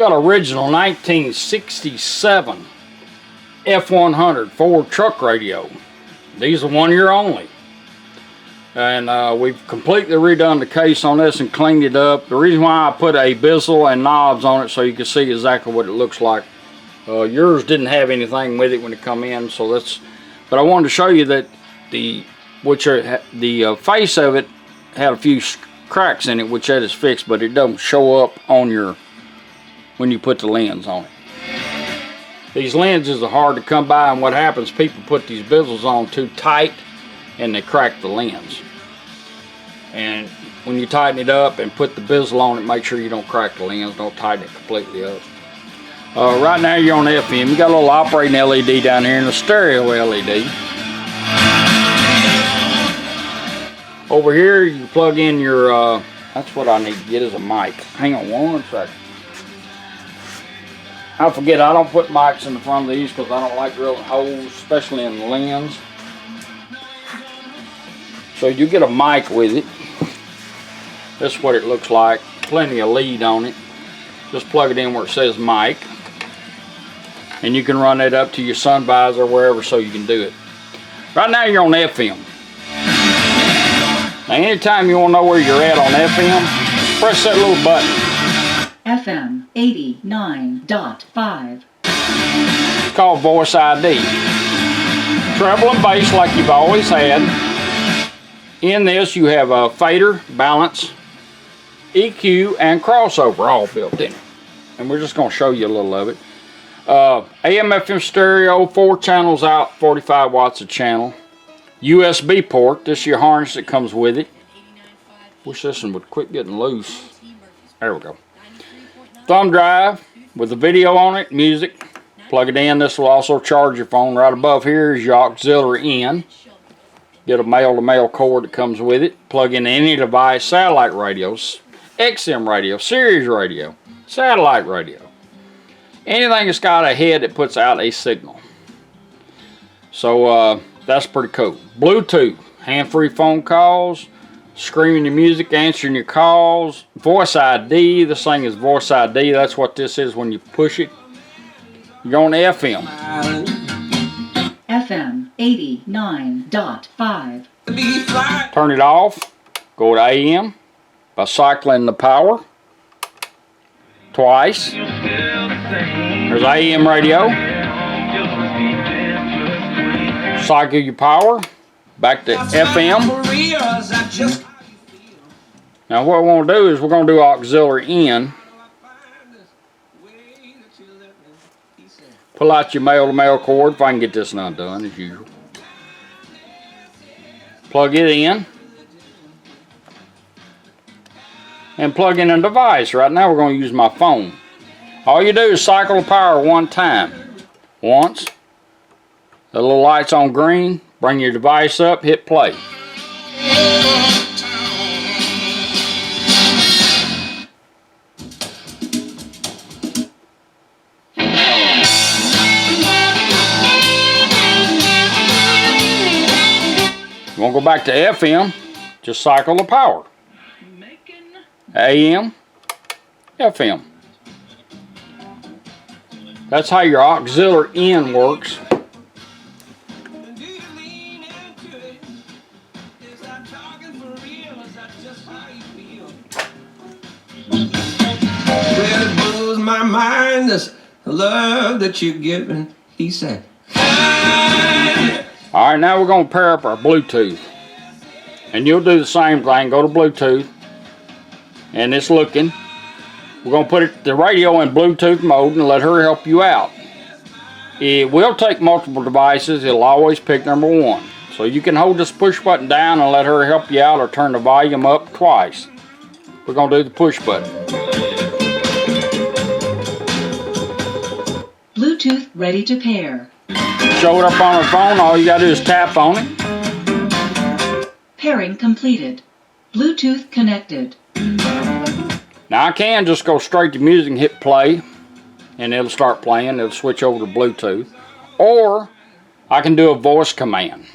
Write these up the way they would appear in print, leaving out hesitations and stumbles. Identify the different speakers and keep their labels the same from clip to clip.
Speaker 1: got original 1967 F100 Ford truck radio. These are 1 year only. And we've completely redone the case on this and cleaned it up. The reason why I put a bezel and knobs on it so you can see exactly what it looks like. Yours didn't have anything with it when it come in, so that's. But I wanted to show you that the face of it had a few cracks in it, which that is fixed, but it doesn't show up on your when you put the lens on it. These lenses are hard to come by, and what happens, people put these bezels on too tight and they crack the lens. And when you tighten it up and put the bezel on it, make sure you don't crack the lens, don't tighten it completely up. Right now you're on FM. You got a little operating LED down here and a stereo LED. Over here you plug in your, that's what I need to get is a mic. Hang on one second. I forget, I don't put mics in the front of these because I don't like drilling holes, especially in the lens. So you get a mic with it. This is what it looks like. Plenty of lead on it. Just plug it in where it says mic. And you can run it up to your sun visor or wherever so you can do it. Right now you're on FM. Now anytime you want to know where you're at on FM, press that little button.
Speaker 2: FM 89.5.
Speaker 1: It's called Voice ID. Treble and bass like you've always had. In this you have a fader, balance, EQ, and crossover all built in it. And we're just going to show you a little of it. AM, FM stereo, 4 channels out, 45 watts a channel. USB port, this is your harness that comes with it. Wish this one would quit getting loose. There we go. Thumb drive with a video on it, music. Plug it in. This will also charge your phone. Right above here is your auxiliary in. Get a male-to-male cord that comes with it. Plug in any device, satellite radios, XM radio, Sirius radio, satellite radio. Anything that's got a head that puts out a signal. So that's pretty cool. Bluetooth, hand-free phone calls, screaming your music, answering your calls. Voice ID, this thing is Voice ID. That's what this is when you push it. You're on FM.
Speaker 2: FM 89.5.
Speaker 1: Turn it off. Go to AM by cycling the power twice. There's AM radio. Cycle your power back to FM. Now what we want to do is we're going to do auxiliary in. Pull out your male-to-male cord if I can get this undone as usual. Plug it in. And plug in a device. Right now we're going to use my phone. All you do is cycle the power one time. Once. The little light's on green. Bring your device up, hit play. You want to go back to FM, just cycle the power. AM, FM. That's how your auxiliary in works.
Speaker 3: Well, it blows my mind, this love that you're giving, he said.
Speaker 1: Alright, now we're going to pair up our Bluetooth. And you'll do the same thing. Go to Bluetooth. And it's looking. We're going to put the radio in Bluetooth mode and let her help you out. It will take multiple devices. It'll always pick number 1. So you can hold this push button down and let her help you out or turn the volume up twice. We're going to do the push button.
Speaker 2: Bluetooth ready to pair.
Speaker 1: Show it up on her phone. All you got to do is tap on it.
Speaker 2: Pairing completed. Bluetooth connected.
Speaker 1: Now I can just go straight to music and hit play. And it'll start playing. It'll switch over to Bluetooth. Or I can do a voice command.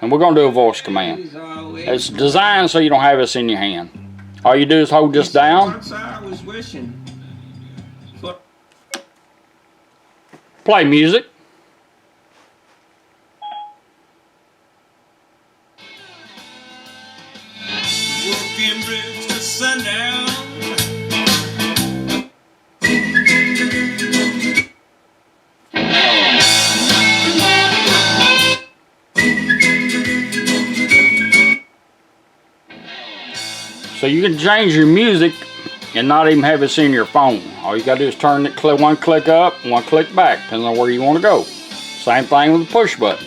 Speaker 1: And we're going to do a voice command. It's designed so you don't have this in your hand. All you do is hold this down. Play music.
Speaker 4: Working bricks to sundown.
Speaker 1: So you can change your music and not even have it in your phone. All you gotta do is turn it, one click up, one click back, depending on where you want to go. Same thing with the push button.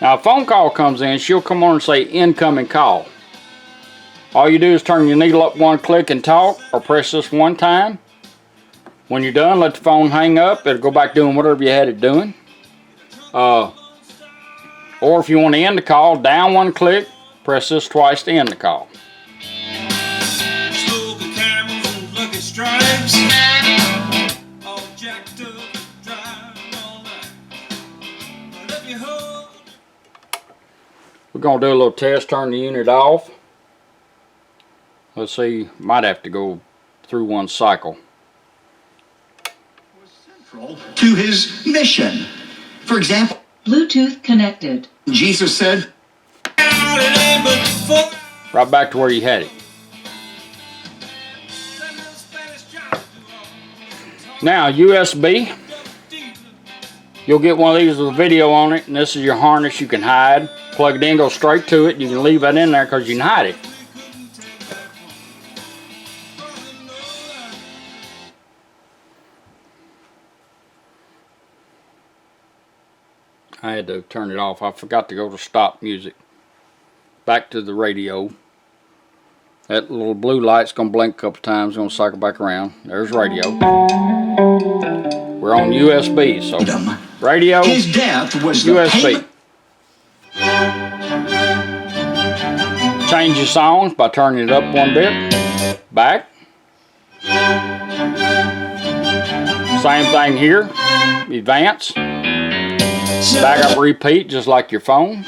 Speaker 1: Now, a phone call comes in, she'll come on and say incoming call. All you do is turn your needle up one click and talk, or press this one time. When you're done, let the phone hang up. It'll go back doing whatever you had it doing. Or if you want to end the call, down one click, press this twice to end the call.
Speaker 4: Stripes, all jacked up, driving all night. But if you hold,
Speaker 1: we're going to do a little test, turn the unit off. Let's see, might have to go through one cycle.
Speaker 5: Was central to his mission. For example,
Speaker 2: Bluetooth connected.
Speaker 5: Jesus said,
Speaker 1: Right back to where you had it. Now, USB. You'll get one of these with a video on it, and this is your harness you can hide. Plug it in, go straight to it. You can leave that in there because you can hide it. I had to turn it off. I forgot to go to stop music. Back to the radio. That little blue light's going to blink a couple times. Going to cycle back around. There's radio. We're on USB, so radio,
Speaker 5: his death was
Speaker 1: USB. Change your songs by turning it up one bit. Back. Same thing here. Advance. Back up, repeat, just like your phone.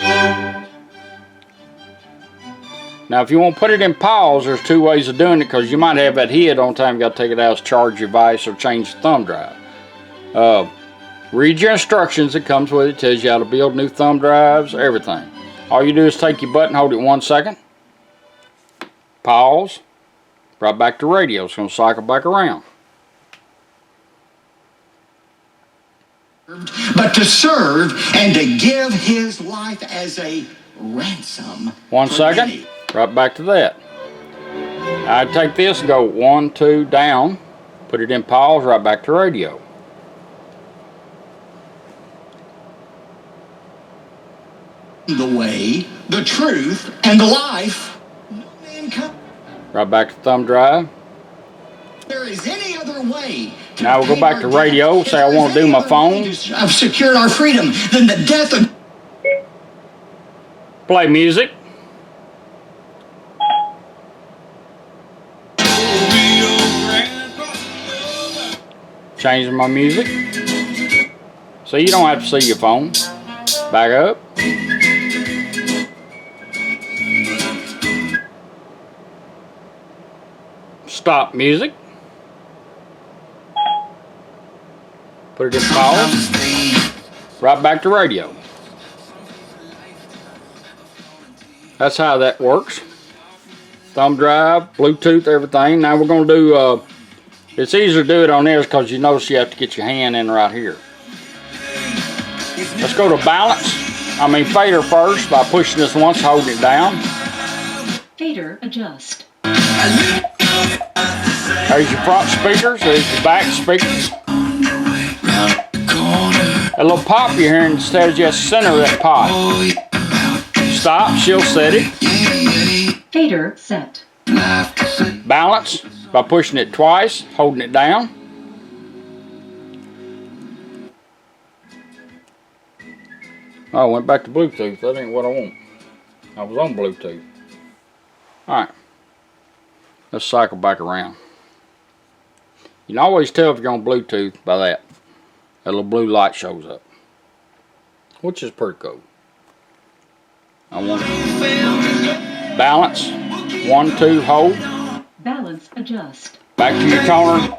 Speaker 1: Now, if you want to put it in pause, there's two ways of doing it, because you might have that hid on time. You got to take it out as charge your device or change the thumb drive. Read your instructions that comes with it. It tells you how to build new thumb drives, everything. All you do is take your button, hold it 1 second. Pause. Right back to radio. It's going to cycle back around.
Speaker 5: But to serve and to give his life as a ransom.
Speaker 1: 1 second.
Speaker 5: Many.
Speaker 1: Right back to that. I'd take this and go 1, 2, down. Put it in pause, right back to radio.
Speaker 5: The way, the truth, and the life. No man comes.
Speaker 1: Right back to thumb drive.
Speaker 5: There is any other way.
Speaker 1: Now we'll go back to radio. Say I want to do my phone.
Speaker 5: I've secured our freedom than the death of.
Speaker 1: Play music. Changing my music. So you don't have to see your phone. Back up. Stop music. Put it in pause. Right back to radio. That's how that works. Thumb drive, Bluetooth, everything. Now we're going to do, it's easier to do it on this because you notice you have to get your hand in right here. Let's go to fader first by pushing this once, holding it down.
Speaker 2: Fader adjust.
Speaker 1: There's your front speakers, there's your back speakers. A little pop you're hearing instead of just center of that pop. Stop, she'll set it.
Speaker 2: Fader set.
Speaker 1: Balance by pushing it twice, holding it down. Oh, I went back to Bluetooth. That ain't what I want. I was on Bluetooth. Alright. Let's cycle back around. You can always tell if you're on Bluetooth by that. That little blue light shows up. Which is pretty cool. I want balance. 1, 2, hold.
Speaker 2: Balance adjust.
Speaker 1: Back to your toner.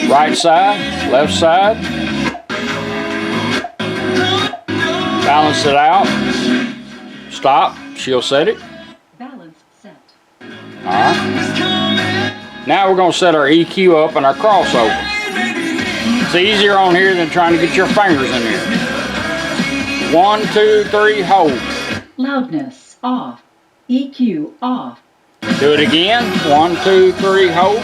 Speaker 1: Right side, left side. Balance it out. Stop. She'll set it.
Speaker 2: Balance set.
Speaker 1: Alright. Now we're going to set our EQ up and our crossover. It's easier on here than trying to get your fingers in there. 1, 2, 3, hold.
Speaker 2: Loudness off. EQ off.
Speaker 1: Do it again. 1, 2, 3, hold.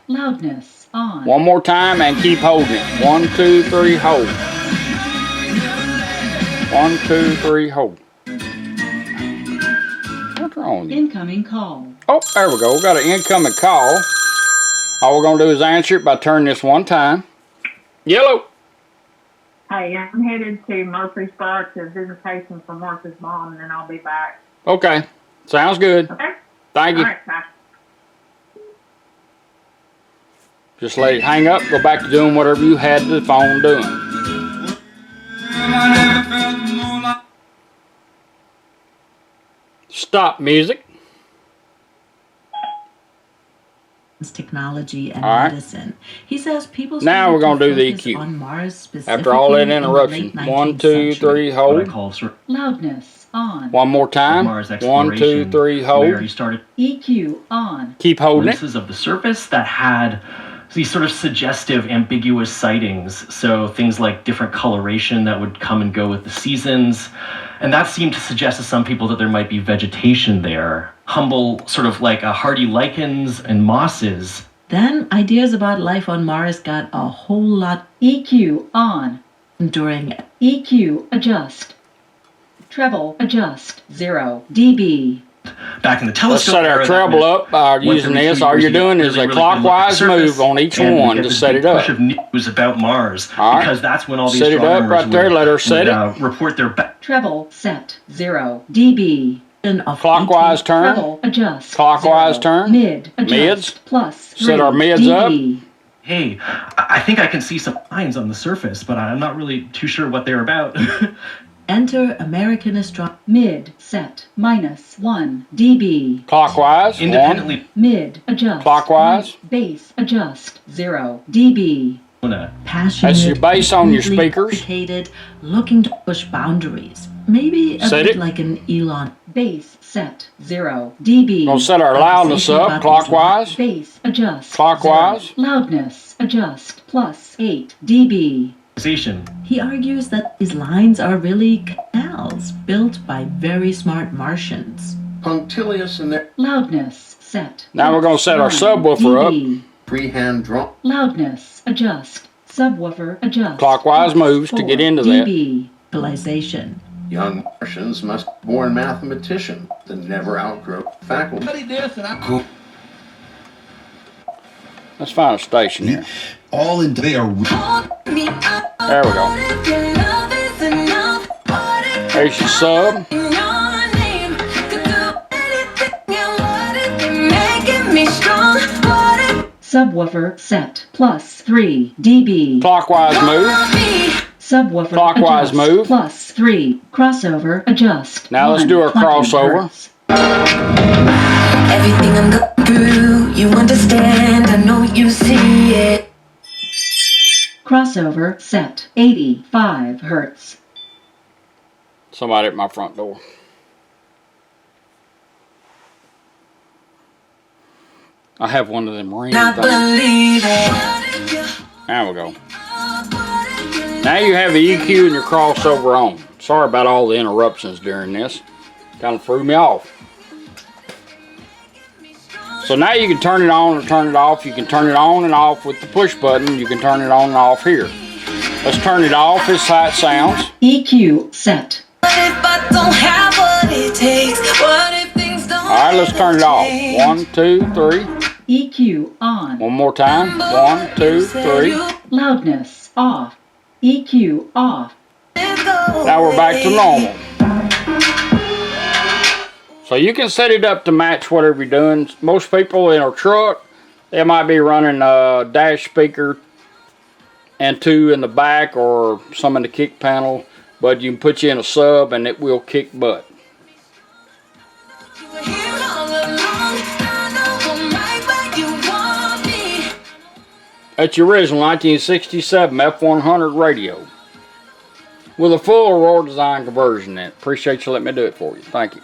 Speaker 2: Loudness on.
Speaker 1: One more time and keep holding it. 1, 2, 3, hold. 1, 2, 3, hold. What's wrong with you?
Speaker 2: Incoming call.
Speaker 1: Oh, there we go. We got an incoming call. All we're going to do is answer it by turning this one time. Yellow.
Speaker 6: Hey, I'm headed to Murfreesboro to visitation for Martha's mom, and then I'll be back.
Speaker 1: Okay. Sounds good.
Speaker 6: Okay?
Speaker 1: Thank you.
Speaker 6: All right, bye.
Speaker 1: Just let it hang up. Go back to doing whatever you had the phone doing. Stop music.
Speaker 7: Technology and
Speaker 1: All right.
Speaker 7: medicine. He says people
Speaker 1: Now we're gonna do the
Speaker 7: focus
Speaker 1: EQ.
Speaker 7: on Mars
Speaker 1: After all that
Speaker 7: specifically in the
Speaker 1: interruption.
Speaker 7: late
Speaker 1: 1,
Speaker 7: 19th
Speaker 1: 2, 3,
Speaker 7: century.
Speaker 8: What I
Speaker 1: hold.
Speaker 8: call sort
Speaker 2: Loudness on.
Speaker 1: One more time.
Speaker 8: Mars
Speaker 1: 1, 2,
Speaker 8: exploration,
Speaker 1: 3,
Speaker 8: where he
Speaker 1: hold.
Speaker 8: started
Speaker 2: EQ on.
Speaker 1: Keep holding it.
Speaker 8: glimpses of the surface that had these sort of suggestive, ambiguous sightings. So things like different coloration that would come and go with the seasons. And that seemed to suggest to some people that there might be vegetation there. Humble, sort of like hardy lichens and mosses.
Speaker 7: Then ideas about life on Mars got a whole lot
Speaker 2: EQ on.
Speaker 7: during
Speaker 2: EQ adjust. Treble adjust. 0 dB.
Speaker 8: Back in the
Speaker 1: Let's
Speaker 8: telescope
Speaker 1: set our
Speaker 8: era, that
Speaker 1: treble
Speaker 8: meant
Speaker 1: up by
Speaker 8: once
Speaker 1: using
Speaker 8: every
Speaker 1: this.
Speaker 8: 2
Speaker 1: All
Speaker 8: years
Speaker 1: you're
Speaker 8: you
Speaker 1: doing
Speaker 8: really,
Speaker 1: is a
Speaker 8: really good look at the
Speaker 1: clockwise
Speaker 8: surface,
Speaker 1: move on each
Speaker 8: and we
Speaker 1: one
Speaker 8: get
Speaker 1: to
Speaker 8: this
Speaker 1: set
Speaker 8: big
Speaker 1: it up.
Speaker 8: push of news about Mars,
Speaker 1: All right.
Speaker 8: because that's when all these
Speaker 1: Set it up
Speaker 8: astronomers
Speaker 1: right there. Let her set
Speaker 8: would report their
Speaker 2: Treble set. 0 dB.
Speaker 7: of
Speaker 1: Clockwise turn.
Speaker 2: Treble adjust.
Speaker 1: Clockwise
Speaker 2: 0.
Speaker 1: turn.
Speaker 2: Mid adjust.
Speaker 1: Mids.
Speaker 2: Plus 3
Speaker 1: Set our mids
Speaker 2: dB.
Speaker 8: Hey, I think I can see some lines on the surface, but I'm not really too sure what they're about.
Speaker 7: Enter American astronomy.
Speaker 2: Mid set. Minus 1 dB.
Speaker 1: Clockwise. 1.
Speaker 8: Independently,
Speaker 2: Mid adjust.
Speaker 1: Clockwise.
Speaker 2: Base adjust. 0 dB.
Speaker 7: Passionate,
Speaker 1: That's your bass on your
Speaker 7: deeply
Speaker 1: speakers.
Speaker 7: dedicated, looking to push boundaries. Maybe a
Speaker 1: Set
Speaker 7: bit
Speaker 1: it.
Speaker 7: like an Elon.
Speaker 2: Base set. 0 dB.
Speaker 1: Gonna set our loudness up clockwise.
Speaker 2: Base adjust.
Speaker 1: Clockwise.
Speaker 2: 0. Loudness adjust. Plus 8 dB.
Speaker 7: He argues that these lines are really canals built by very smart Martians.
Speaker 5: Punctilious in their
Speaker 2: Loudness set.
Speaker 1: Now we're gonna set our
Speaker 2: Plus
Speaker 1: subwoofer up.
Speaker 2: 9 dB.
Speaker 5: freehand drum.
Speaker 2: Loudness adjust. Subwoofer adjust.
Speaker 1: Clockwise
Speaker 2: Plus
Speaker 1: moves to
Speaker 2: 4
Speaker 1: get into that.
Speaker 2: dB.
Speaker 7: Civilization.
Speaker 5: Young Martians must be born mathematicians and never outgrow faculty.
Speaker 1: Let's find a station here.
Speaker 5: All in they are
Speaker 1: There we go. There's your sub.
Speaker 2: Subwoofer set. Plus 3 dB.
Speaker 1: Clockwise move.
Speaker 2: Subwoofer
Speaker 1: Clockwise
Speaker 2: adjust.
Speaker 1: move.
Speaker 2: Plus 3. Crossover adjust.
Speaker 1: Now let's do our
Speaker 2: 120
Speaker 1: crossover.
Speaker 2: hertz.
Speaker 9: Everything I'm going through, you understand, I know you see it.
Speaker 2: Crossover set. 85 hertz.
Speaker 1: Somebody at my front door. I have one of them ring
Speaker 9: Not
Speaker 1: things.
Speaker 9: believe it.
Speaker 1: There we go. Now you have the EQ and your crossover on. Sorry about all the interruptions during this. Kind of threw me off. So now you can turn it on or turn it off. You can turn it on and off with the push button. You can turn it on and off here. Let's turn it off. This is how it sounds.
Speaker 2: EQ set.
Speaker 9: What if I don't have what it takes? What if things don't
Speaker 1: Alright, let's turn it off. 1, 2, 3.
Speaker 2: EQ on.
Speaker 1: One more time. 1, 2, 3.
Speaker 2: Loudness off. EQ off.
Speaker 1: Now we're back to normal. So you can set it up to match whatever you're doing. Most people in a truck, they might be running a dash speaker and 2 in the back or some in the kick panel, but you can put you in a sub and it will kick butt. That's your original 1967 F100 radio. with a full Aurora Design conversion in it. Appreciate you letting me do it for you. Thank you.